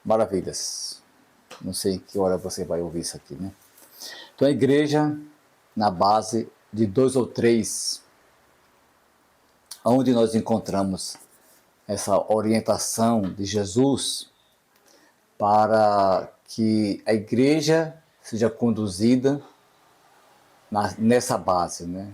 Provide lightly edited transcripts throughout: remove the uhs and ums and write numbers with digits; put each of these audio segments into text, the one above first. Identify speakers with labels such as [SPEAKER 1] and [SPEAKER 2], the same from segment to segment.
[SPEAKER 1] maravilhas. Não sei que hora você vai ouvir isso aqui, né? Então a igreja, na base de 2 ou 3, onde nós encontramos essa orientação de Jesus para que a igreja seja conduzida nessa base, né?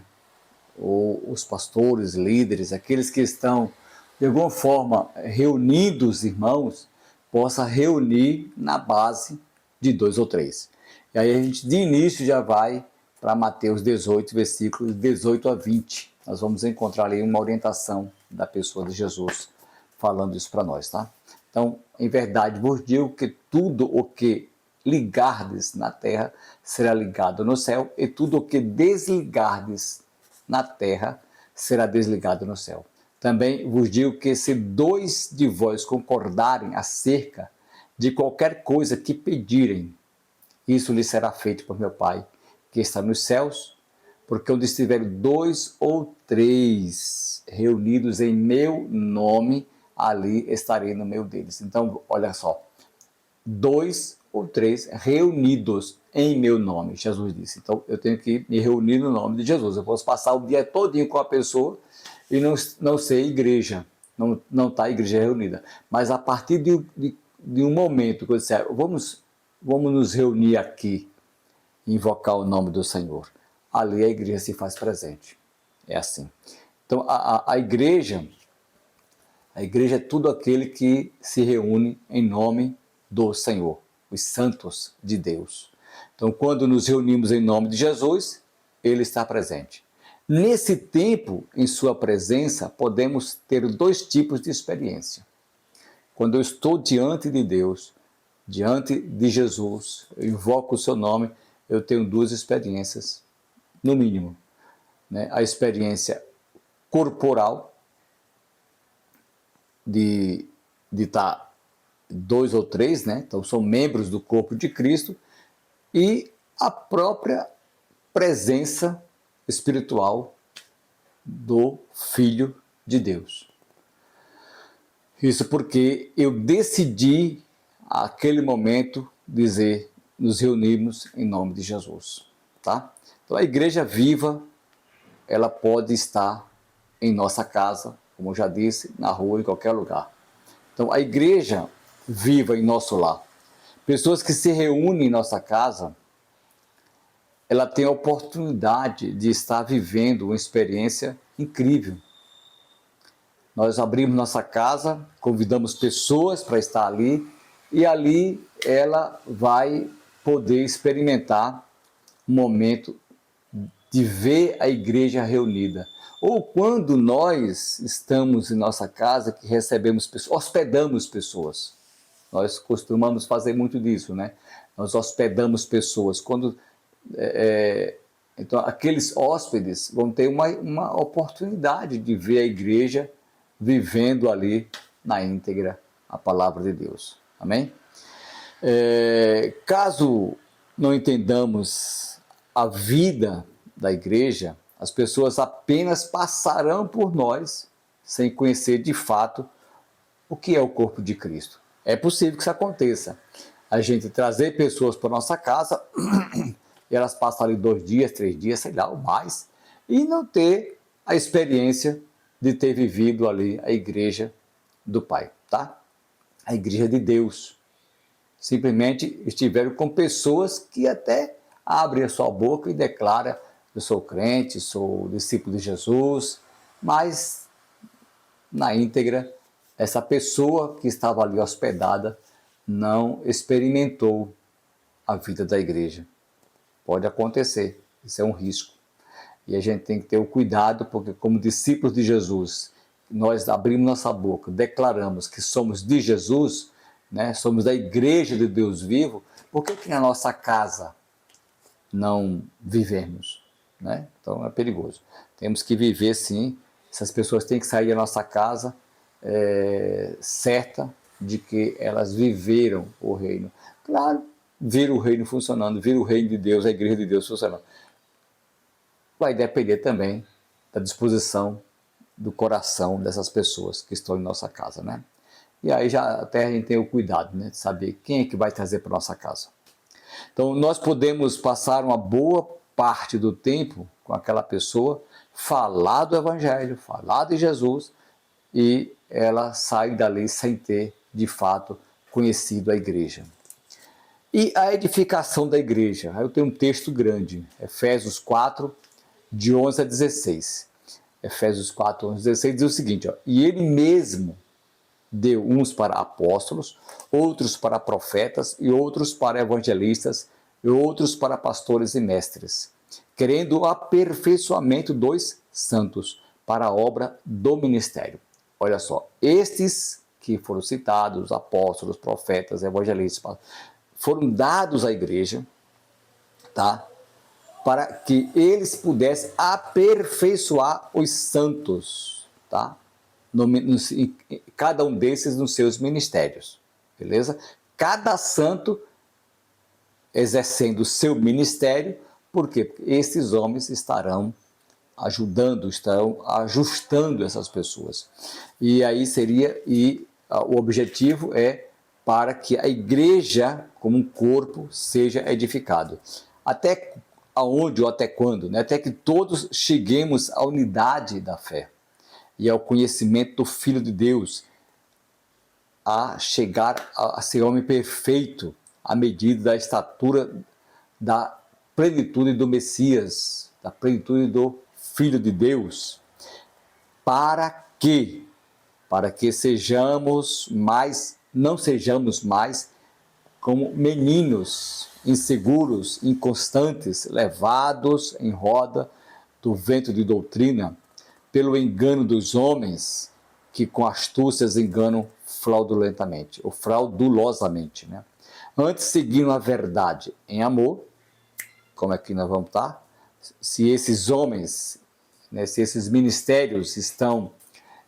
[SPEAKER 1] Ou os pastores, líderes, aqueles que estão de alguma forma reunindo os irmãos, possa reunir na base de 2 ou 3. E aí a gente de início já vai para Mateus 18, versículos 18 a 20. Nós vamos encontrar ali uma orientação da pessoa de Jesus falando isso para nós, tá? Então, em verdade, vos digo que tudo o que ligardes na terra será ligado no céu, e tudo o que desligardes na terra será desligado no céu. Também vos digo que se 2 de vós concordarem acerca de qualquer coisa que pedirem, isso lhe será feito por meu Pai, que está nos céus, porque onde estiverem 2 ou 3 reunidos em meu nome, ali estarei no meio deles. Então, olha só, 2 ou 3 reunidos em meu nome, Jesus disse. Então, eu tenho que me reunir no nome de Jesus. Eu posso passar o dia todinho com a pessoa e não ser igreja, não está a igreja reunida. Mas a partir de um momento que eu disser, vamos nos reunir aqui, invocar o nome do Senhor, ali a igreja se faz presente. É assim. Então, a igreja é tudo aquele que se reúne em nome do Senhor, os santos de Deus. Então, quando nos reunimos em nome de Jesus, Ele está presente. Nesse tempo, em sua presença, podemos ter 2 tipos de experiência. Quando eu estou diante de Deus, diante de Jesus, eu invoco o seu nome, eu tenho 2 experiências, no mínimo, né? A experiência corporal, de estar 2 ou 3, né? Então são membros do corpo de Cristo, e a própria presença espiritual do Filho de Deus. Isso porque eu decidi, naquele momento, dizer, nos reunimos em nome de Jesus, tá? Então a igreja viva, ela pode estar em nossa casa, como eu já disse, na rua, em qualquer lugar. Então a igreja viva em nosso lar. Pessoas que se reúnem em nossa casa, ela tem a oportunidade de estar vivendo uma experiência incrível. Nós abrimos nossa casa, convidamos pessoas para estar ali, e ali ela vai poder experimentar um momento de ver a igreja reunida. Ou quando nós estamos em nossa casa, que recebemos pessoas, hospedamos pessoas. Nós costumamos fazer muito disso, né? Nós hospedamos pessoas. Então, aqueles hóspedes vão ter uma oportunidade de ver a igreja vivendo ali na íntegra a palavra de Deus. Amém? Caso não entendamos a vida da igreja, as pessoas apenas passarão por nós sem conhecer de fato o que é o corpo de Cristo. É possível que isso aconteça. A gente trazer pessoas para nossa casa e elas passam ali 2 dias, 3 dias, sei lá, ou mais, e não ter a experiência de ter vivido ali a igreja do Pai, tá? A igreja de Deus. Simplesmente estiveram com pessoas que até abrem a sua boca e declaram, eu sou crente, sou discípulo de Jesus, mas na íntegra, essa pessoa que estava ali hospedada não experimentou a vida da igreja. Pode acontecer, isso é um risco. E a gente tem que ter o cuidado, porque como discípulos de Jesus, nós abrimos nossa boca, declaramos que somos de Jesus, né? Somos da igreja de Deus vivo, por que na nossa casa não vivemos? Né? Então é perigoso. Temos que viver sim, essas pessoas têm que sair da nossa casa certa de que elas viveram o reino. Claro, viram o reino funcionando, viram o reino de Deus, a igreja de Deus funcionando. Vai depender também da disposição do coração dessas pessoas que estão em nossa casa, né? E aí já até a gente tem o cuidado, né, de saber quem é que vai trazer para nossa casa. Então, nós podemos passar uma boa parte do tempo com aquela pessoa, falar do Evangelho, falar de Jesus, e ela sai dali sem ter, de fato, conhecido a igreja. E a edificação da igreja? Eu tenho um texto grande, Efésios 4, de 11 a 16. Efésios 4, 11 a 16 diz o seguinte, ó, e ele mesmo deu uns para apóstolos, outros para profetas, e outros para evangelistas, e outros para pastores e mestres, querendo o aperfeiçoamento dos santos para a obra do ministério. Olha só, estes que foram citados, apóstolos, profetas, evangelistas, foram dados à igreja, tá? Para que eles pudessem aperfeiçoar os santos, tá? Cada um desses nos seus ministérios, beleza? Cada santo exercendo o seu ministério, porque esses homens estarão ajudando, estarão ajustando essas pessoas. E aí o objetivo é para que a igreja, como um corpo, seja edificado. Até aonde ou até quando? Né? Até que todos cheguemos à unidade da fé e ao conhecimento do Filho de Deus, a chegar a ser homem perfeito, à medida da estatura da plenitude do Messias, da plenitude do Filho de Deus. Para que? Para que não sejamos mais como meninos inseguros, inconstantes, levados em roda do vento de doutrina, pelo engano dos homens, que com astúcias enganam fraudulentamente, ou fraudulosamente, né? Antes, seguindo a verdade em amor, como é que nós vamos estar? Se esses homens, né, se esses ministérios estão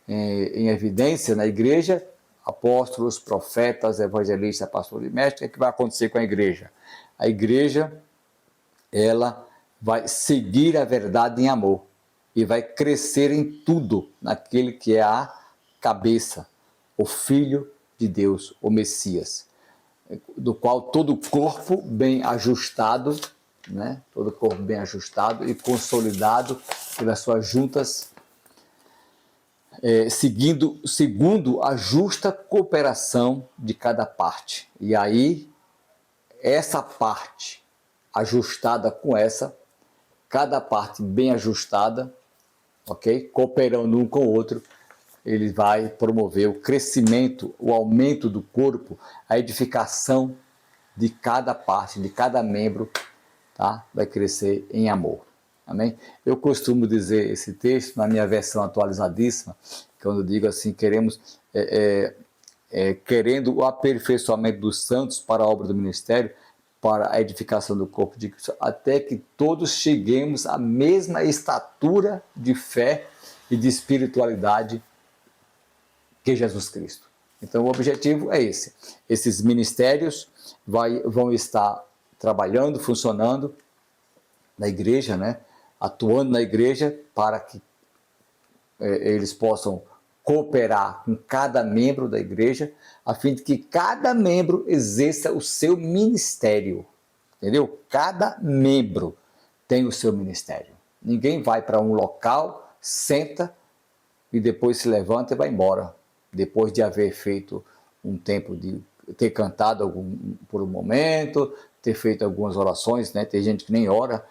[SPEAKER 1] em evidência na igreja, apóstolos, profetas, evangelistas, pastores e mestres, o que vai acontecer com a igreja? A igreja, ela vai seguir a verdade em amor e vai crescer em tudo naquele que é a cabeça, o Filho de Deus, o Messias, do qual todo o corpo bem ajustado, né? Todo o corpo bem ajustado e consolidado pelas suas juntas, segundo a justa cooperação de cada parte. E aí, essa parte ajustada com essa, cada parte bem ajustada, ok? Cooperando um com o outro, ele vai promover o crescimento, o aumento do corpo, a edificação de cada parte, de cada membro, tá? Vai crescer em amor. Amém? Eu costumo dizer esse texto na minha versão atualizadíssima, quando eu digo assim, querendo o aperfeiçoamento dos santos para a obra do ministério, para a edificação do corpo de Cristo, até que todos cheguemos à mesma estatura de fé e de espiritualidade que Jesus Cristo. Então o objetivo é esse. Esses ministérios vão estar trabalhando, funcionando na igreja, né? Atuando na igreja para que eles possam cooperar com cada membro da igreja, a fim de que cada membro exerça o seu ministério, entendeu? Cada membro tem o seu ministério. Ninguém vai para um local, senta e depois se levanta e vai embora, depois de haver feito um tempo de ter cantado por um momento, ter feito algumas orações, né? Tem gente que nem ora,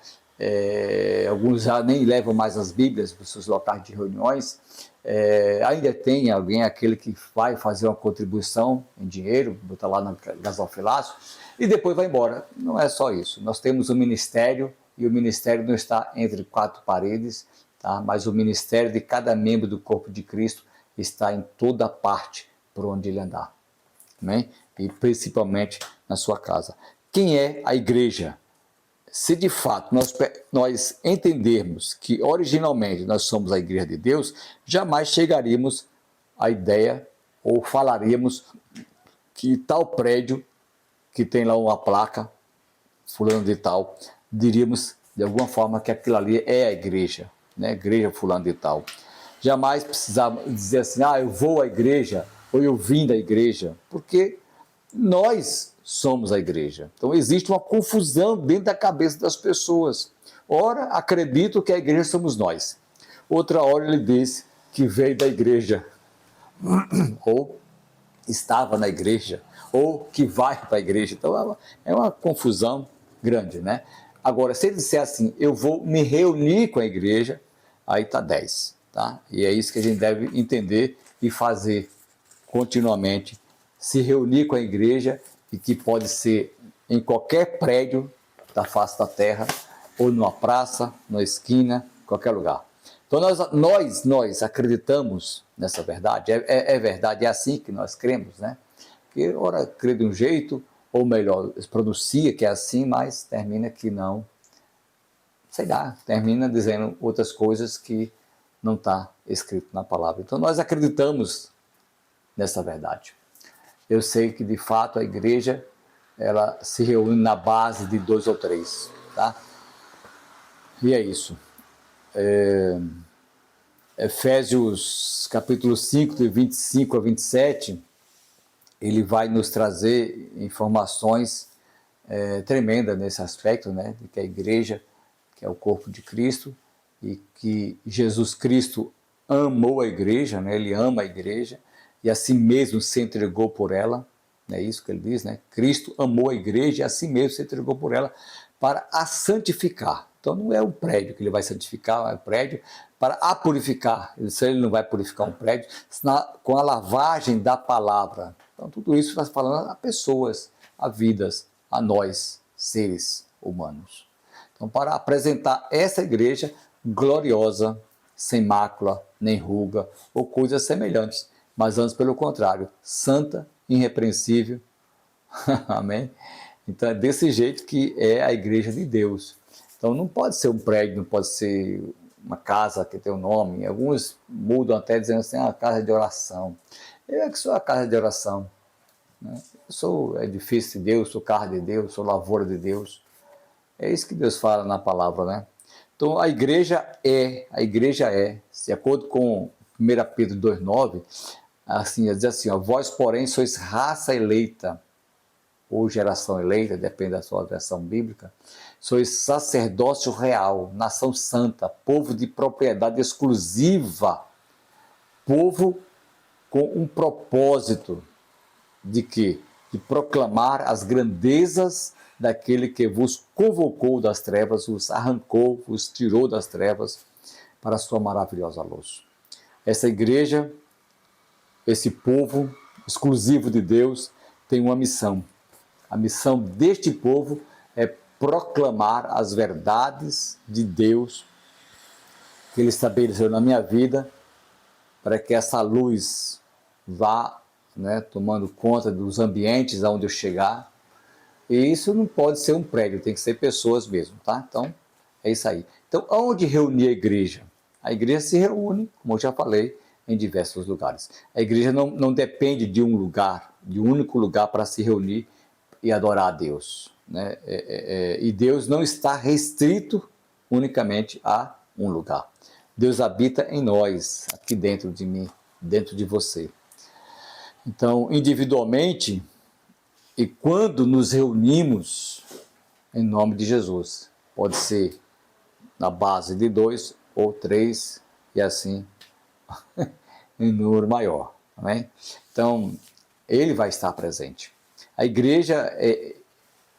[SPEAKER 1] alguns já nem levam mais as Bíblias para os seus locais de reuniões. Ainda tem aquele que vai fazer uma contribuição em dinheiro, botar lá no gasofilaço e depois vai embora. Não é só isso. Nós temos um ministério e o ministério não está entre quatro paredes, tá? Mas o ministério de cada membro do corpo de Cristo está em toda parte por onde ele andar. Amém? E principalmente na sua casa. Quem é a igreja? Se de fato nós entendermos que originalmente nós somos a igreja de Deus, jamais chegaríamos à ideia ou falaríamos que tal prédio que tem lá uma placa, fulano de tal, diríamos de alguma forma que aquilo ali é a igreja, né? Igreja fulano de tal. Jamais precisava dizer assim, eu vou à igreja ou eu vim da igreja, porque nós somos a igreja. Então existe uma confusão dentro da cabeça das pessoas. Ora, acredito que a igreja somos nós. Outra hora ele diz que veio da igreja, ou estava na igreja, ou que vai para a igreja. Então é uma confusão grande, né? Agora, se ele disser assim, eu vou me reunir com a igreja, aí está 10, tá? E é isso que a gente deve entender e fazer continuamente, se reunir com a igreja, e que pode ser em qualquer prédio da face da terra, ou numa praça, numa esquina, qualquer lugar. Então nós acreditamos nessa verdade, é verdade, é assim que nós cremos, né? Que ora crê de um jeito, ou melhor, pronuncia que é assim, mas termina que não, sei lá, termina dizendo outras coisas que não está escrito na palavra. Então nós acreditamos nessa verdade. Eu sei que de fato a igreja ela se reúne na base de 2 ou 3, tá? E é isso. Efésios capítulo 5, de 25 a 27, ele vai nos trazer informações tremendas nesse aspecto, né? De que a igreja, que é o corpo de Cristo, e que Jesus Cristo amou a igreja, né? Ele ama a igreja, e a si mesmo se entregou por ela, é isso que ele diz, né? Cristo amou a igreja e a si mesmo se entregou por ela para a santificar. Então não é um prédio que ele vai santificar, é um prédio para a purificar. Ele não vai purificar um prédio com a lavagem da palavra. Então tudo isso está falando a pessoas, a vidas, a nós, seres humanos. Então para apresentar essa igreja gloriosa, sem mácula, nem ruga ou coisas semelhantes, mas antes pelo contrário, santa, irrepreensível. Amém? Então é desse jeito que é a igreja de Deus. Então não pode ser um prédio, não pode ser uma casa que tem um nome. Alguns mudam até dizendo assim, a casa de oração. Eu é que sou a casa de oração, né? Eu sou edifício de Deus, sou carro de Deus, sou lavoura de Deus. É isso que Deus fala na palavra, né? Então a igreja é, de acordo com 1 Pedro 2,9, assim, diz assim, ó, vós porém sois raça eleita, ou geração eleita, depende da sua versão bíblica, sois sacerdócio real, nação santa, povo de propriedade exclusiva, povo com um propósito de quê? De proclamar as grandezas daquele que vos convocou das trevas, vos arrancou, vos tirou das trevas para a sua maravilhosa luz. Essa igreja, esse povo exclusivo de Deus, tem uma missão. A missão deste povo é proclamar as verdades de Deus que Ele estabeleceu na minha vida, para que essa luz vá, né, tomando conta dos ambientes aonde eu chegar. E isso não pode ser um prédio, tem que ser pessoas mesmo, tá? Então, é isso aí. Então, onde reunir a igreja? A igreja se reúne, como eu já falei, em diversos lugares. A igreja não depende de um lugar, de um único lugar para se reunir e adorar a Deus, né? E Deus não está restrito unicamente a um lugar. Deus habita em nós, aqui dentro de mim, dentro de você. Então, individualmente, e quando nos reunimos em nome de Jesus, pode ser na base de 2 ou 3, e assim em número maior. Amém? Então, ele vai estar presente. A igreja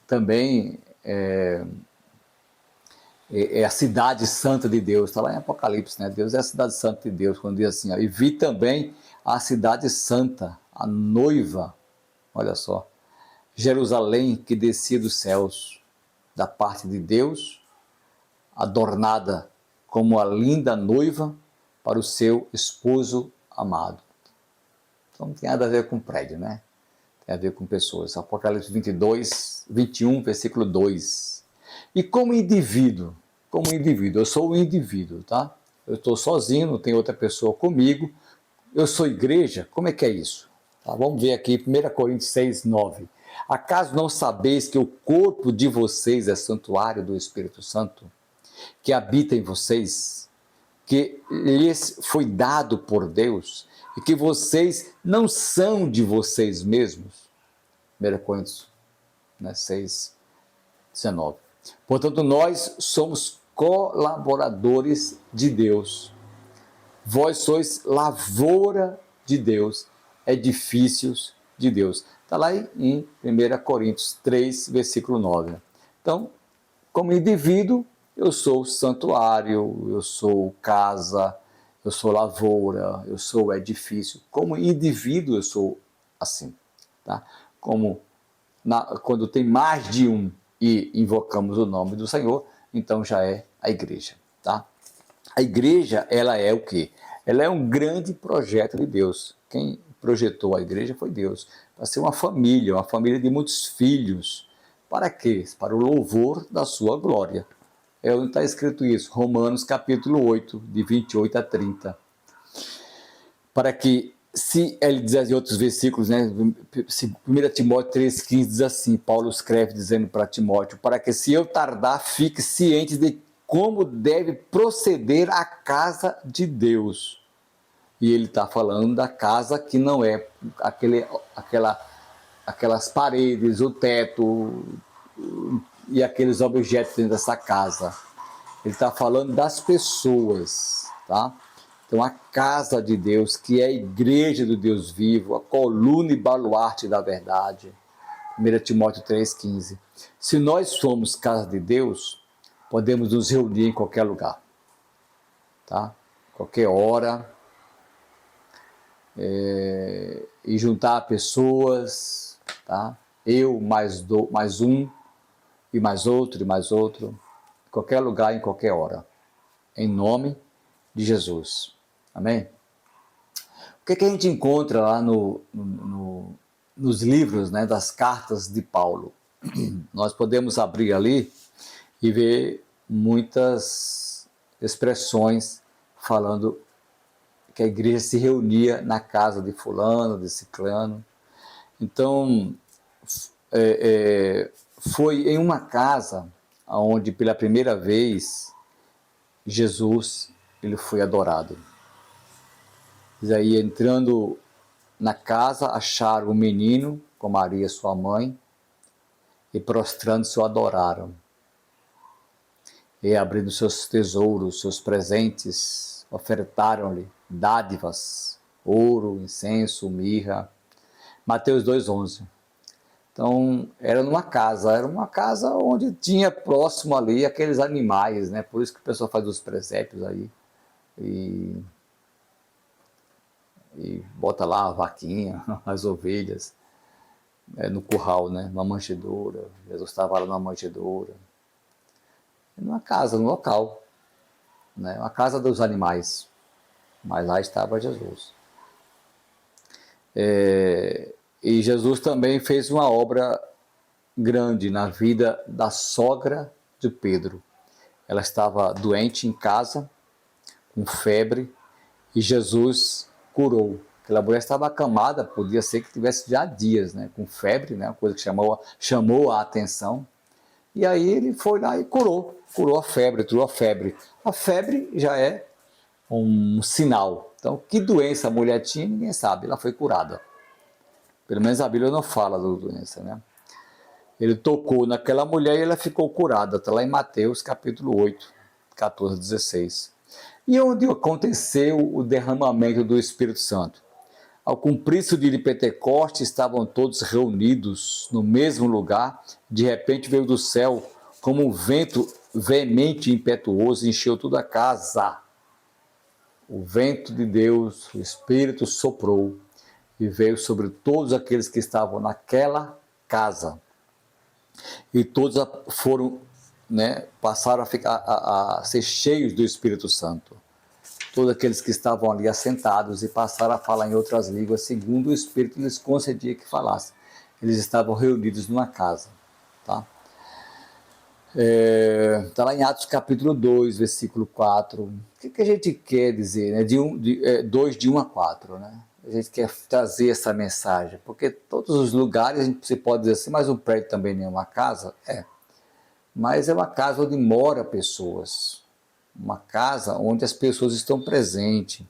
[SPEAKER 1] também é a cidade santa de Deus, está lá em Apocalipse, né? Deus é a cidade santa de Deus, quando diz assim, ó, e vi também a cidade santa, a noiva, olha só, Jerusalém que descia dos céus, da parte de Deus, adornada como a linda noiva para o seu esposo amado. Então não tem nada a ver com prédio, né? Tem a ver com pessoas. Apocalipse 21, versículo 2. E como indivíduo, eu sou um indivíduo, tá? Eu estou sozinho, não tem outra pessoa comigo. Eu sou igreja, como é que é isso? Tá, vamos ver aqui, 1 Coríntios 6, 9. Acaso não sabeis que o corpo de vocês é santuário do Espírito Santo, que habita em vocês, que lhes foi dado por Deus, e que vocês não são de vocês mesmos. 1 Coríntios, né, 6, 19. Portanto, nós somos colaboradores de Deus. Vós sois lavoura de Deus, edifícios de Deus. Está lá em 1 Coríntios 3, versículo 9. Então, como indivíduo, eu sou santuário, eu sou casa, eu sou lavoura, eu sou edifício. Como indivíduo, eu sou assim. Tá? Quando tem mais de um e invocamos o nome do Senhor, então já é a igreja. Tá? A igreja, ela é o quê? Ela é um grande projeto de Deus. Quem projetou a igreja foi Deus. Para ser uma família de muitos filhos. Para quê? Para o louvor da sua glória. É onde está escrito isso, Romanos capítulo 8, de 28 a 30. Para que, se ele diz em outros versículos, né, 1 Timóteo 3,15 diz assim, Paulo escreve dizendo para Timóteo, para que se eu tardar, fique ciente de como deve proceder a casa de Deus. E ele está falando da casa que não é aquelas paredes, o teto e aqueles objetos dentro dessa casa. Ele está falando das pessoas, tá? Então, a casa de Deus, que é a igreja do Deus vivo, a coluna e baluarte da verdade. 1 Timóteo 3,15. Se nós somos casa de Deus, podemos nos reunir em qualquer lugar, tá? Qualquer hora, e juntar pessoas, tá? Eu mais um, e mais outro, em qualquer lugar, em qualquer hora, em nome de Jesus. Amém? O que a gente encontra lá nos livros, né, das cartas de Paulo? Nós podemos abrir ali e ver muitas expressões falando que a igreja se reunia na casa de fulano, de ciclano. Então, foi em uma casa onde pela primeira vez Jesus ele foi adorado. E aí, entrando na casa, acharam o menino com Maria, sua mãe, e prostrando-se o adoraram. E abrindo seus tesouros, seus presentes, ofertaram-lhe dádivas, ouro, incenso, mirra. Mateus 2,11. Então, era uma casa onde tinha próximo ali aqueles animais, né? Por isso que o pessoal faz os presépios aí. E bota lá a vaquinha, as ovelhas, no curral, né? Numa manjedoura. Jesus estava lá numa manjedoura. Numa casa, num local, né? Uma casa dos animais. Mas lá estava Jesus. E Jesus também fez uma obra grande na vida da sogra de Pedro. Ela estava doente em casa, com febre, e Jesus curou. Aquela mulher estava acamada, podia ser que tivesse já dias, né, com febre, né, uma coisa que chamou a atenção. E aí ele foi lá e curou a febre, tirou a febre. A febre já é um sinal. Então, que doença a mulher tinha, ninguém sabe, ela foi curada. Pelo menos a Bíblia não fala da doença, né? Ele tocou naquela mulher e ela ficou curada. Está lá em Mateus capítulo 8, 14, 16. E onde aconteceu o derramamento do Espírito Santo? Ao cumprir-se o dia de Pentecostes, estavam todos reunidos no mesmo lugar. De repente veio do céu, como um vento veemente e impetuoso, encheu toda a casa. O vento de Deus, o Espírito soprou e veio sobre todos aqueles que estavam naquela casa. E todos foram, né, passaram a ser cheios do Espírito Santo. Todos aqueles que estavam ali assentados e passaram a falar em outras línguas, segundo o Espírito lhes concedia que falassem. Eles estavam reunidos numa casa. Tá? Está lá em Atos capítulo 2, versículo 4. O que a gente quer dizer? Né? 2, de 1 a 4. Né? A gente quer trazer essa mensagem, porque todos os lugares, você pode dizer assim, mas um prédio também não é uma casa? Mas é uma casa onde moram pessoas. Uma casa onde as pessoas estão presentes.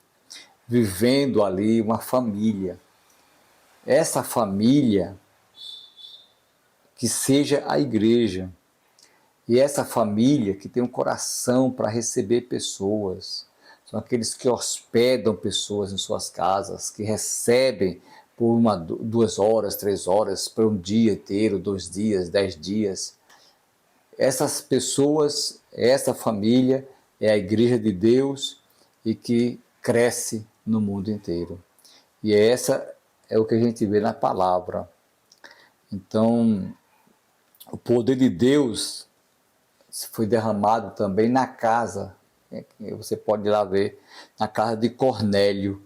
[SPEAKER 1] vivendo ali uma família. Essa família que seja a igreja. E essa família que tem um coração para receber pessoas. São aqueles que hospedam pessoas em suas casas, que recebem por 2 horas, 3 horas, por um dia inteiro, 2 dias, 10 dias. Essas pessoas, essa família é a igreja de Deus e que cresce no mundo inteiro. E essa é o que a gente vê na palavra. Então, o poder de Deus foi derramado também na casa, você pode ir lá ver, na casa de Cornélio.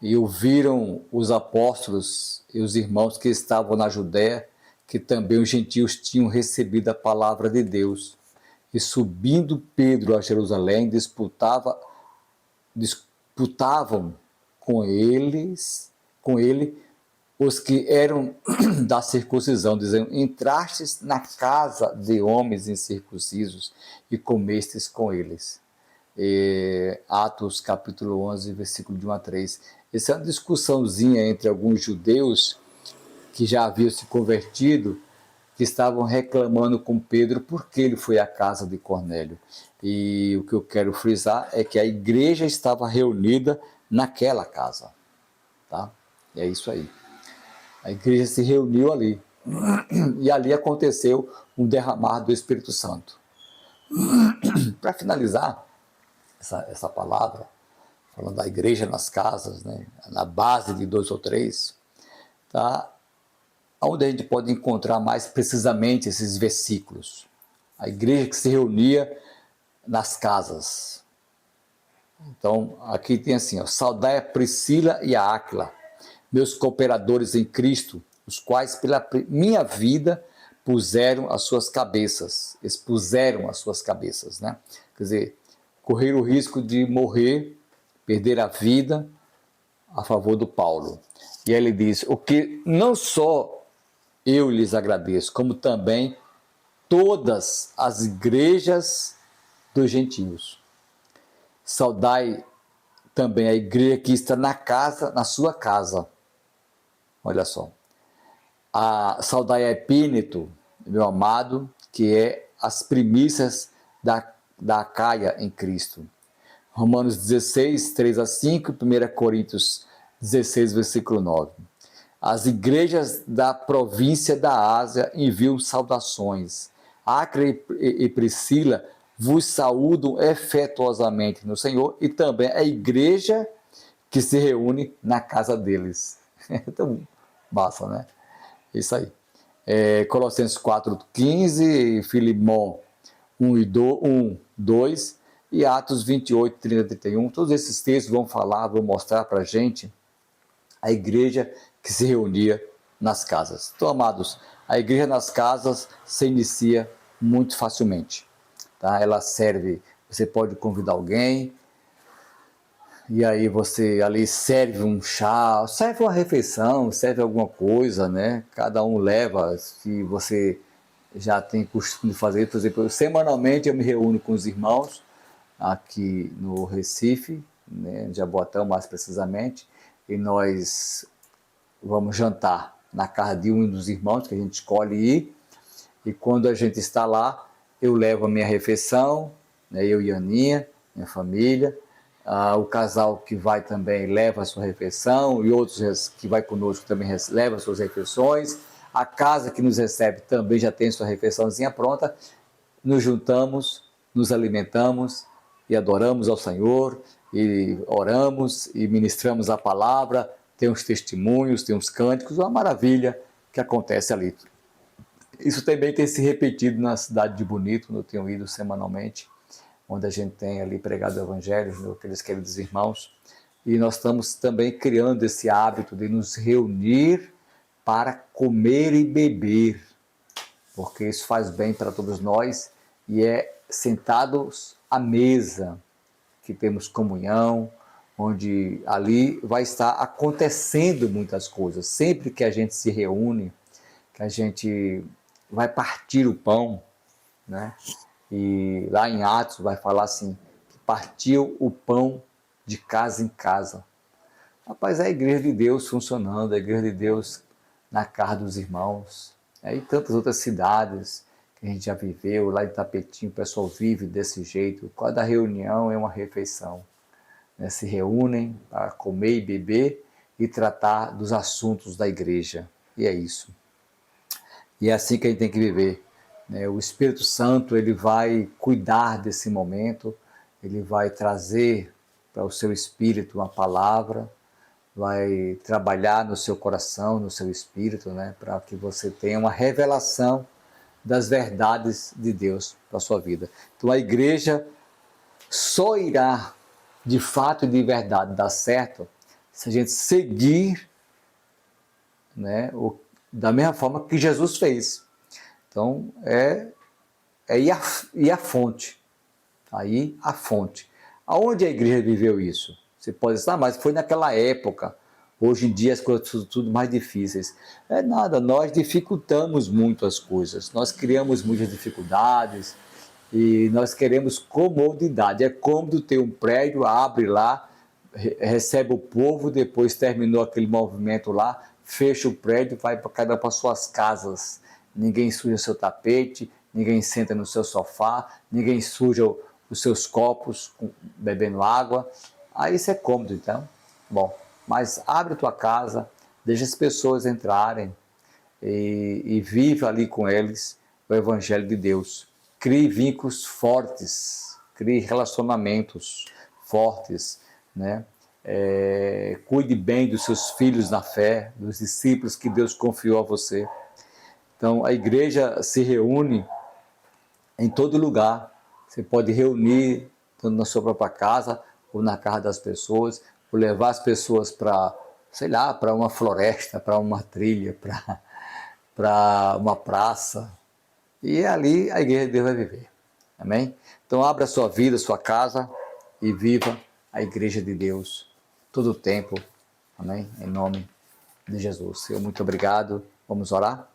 [SPEAKER 1] E ouviram os apóstolos e os irmãos que estavam na Judéia, que também os gentios tinham recebido a palavra de Deus. E subindo Pedro a Jerusalém, disputavam com ele os que eram da circuncisão, dizendo: entrastes na casa de homens incircuncisos e comestes com eles. Atos capítulo 11, versículo de 1 a 3. Essa é uma discussãozinha entre alguns judeus que já haviam se convertido, que estavam reclamando com Pedro porque ele foi à casa de Cornélio. E o que eu quero frisar é que a igreja estava reunida naquela casa. Tá? E é isso aí. A igreja se reuniu ali. E ali aconteceu um derramar do Espírito Santo. Para finalizar essa palavra, falando da igreja nas casas, né, na base de 2 ou 3, tá? Onde a gente pode encontrar mais precisamente esses versículos. A igreja que se reunia nas casas. Então, aqui tem assim, ó: saudai a Priscila e a Áquila, meus cooperadores em Cristo, os quais pela minha vida expuseram as suas cabeças, né? Quer dizer, correr o risco de morrer, perder a vida a favor do Paulo. E aí ele diz: o que não só eu lhes agradeço, como também todas as igrejas dos gentios. Saudai também a igreja que está na sua casa. Olha só. Saudai a Epíneto, meu amado, que é as primícias da Acaia em Cristo. Romanos 16, 3 a 5, 1 Coríntios 16, versículo 9. As igrejas da província da Ásia enviam saudações. Áquila e Priscila vos saúdam efetuosamente no Senhor, e também a igreja que se reúne na casa deles. Então, massa, né? Isso aí. Colossenses 4:15, Filimão 1, 2 e Atos 28, 30, 31. Todos esses textos vão mostrar para a gente a igreja que se reunia nas casas. Então, amados, a igreja nas casas se inicia muito facilmente. Tá? Ela serve, você pode convidar alguém, e aí você ali serve um chá, serve uma refeição, serve alguma coisa, né? Cada um leva, se você já tem costume de fazer. Por exemplo, semanalmente eu me reúno com os irmãos aqui no Recife, né, em Jaboatão mais precisamente, e nós vamos jantar na casa de um dos irmãos que a gente escolhe ir, e quando a gente está lá, eu levo a minha refeição, né, eu e a Aninha, minha família, o casal que vai também leva a sua refeição, e outros que vai conosco também leva as suas refeições, a casa que nos recebe também já tem sua refeiçãozinha pronta, nos juntamos, nos alimentamos e adoramos ao Senhor, e oramos e ministramos a palavra, tem uns testemunhos, tem uns cânticos, uma maravilha que acontece ali. Isso também tem se repetido na cidade de Bonito, onde eu tenho ido semanalmente, onde a gente tem ali pregado o evangelho, aqueles queridos irmãos, e nós estamos também criando esse hábito de nos reunir para comer e beber, porque isso faz bem para todos nós, e é sentados à mesa que temos comunhão, onde ali vai estar acontecendo muitas coisas. Sempre que a gente se reúne, que a gente vai partir o pão, né? E lá em Atos vai falar assim, que partiu o pão de casa em casa. Rapaz, é a igreja de Deus funcionando, a igreja de Deus na casa dos irmãos. E tantas outras cidades que a gente já viveu, lá em Tapetinho, o pessoal vive desse jeito. Cada reunião é uma refeição. Né? Se reúnem para comer e beber e tratar dos assuntos da igreja. E é isso. E é assim que a gente tem que viver. Né? O Espírito Santo, ele vai cuidar desse momento, ele vai trazer para o seu espírito uma palavra, vai trabalhar no seu coração, no seu espírito, né? Para que você tenha uma revelação das verdades de Deus para a sua vida. Então a igreja só irá, de fato e de verdade, dar certo se a gente seguir, né, da mesma forma que Jesus fez. Então, ir à fonte. Aí, a fonte. Aonde a igreja viveu isso? Você pode dizer, mas foi naquela época. Hoje em dia as coisas são tudo mais difíceis. É nada, nós dificultamos muito as coisas. Nós criamos muitas dificuldades e nós queremos comodidade. É cômodo ter um prédio, abre lá, recebe o povo, depois terminou aquele movimento lá, fecha o prédio, vai para cada um para suas casas. Ninguém suja seu tapete, ninguém senta no seu sofá, ninguém suja os seus copos bebendo água. Aí isso é cômodo, então. Bom, mas abre a tua casa, deixa as pessoas entrarem e vive ali com eles o Evangelho de Deus. Crie vínculos fortes, crie relacionamentos fortes, né? Cuide bem dos seus filhos na fé, dos discípulos que Deus confiou a você. Então, a igreja se reúne em todo lugar. Você pode reunir tanto na sua própria casa ou na casa das pessoas, ou levar as pessoas para, sei lá, para uma floresta, para uma trilha, para uma praça. E ali a igreja de Deus vai viver. Amém? Então, abra a sua vida, a sua casa e viva a igreja de Deus todo o tempo. Amém? Em nome de Jesus. Muito obrigado. Vamos orar?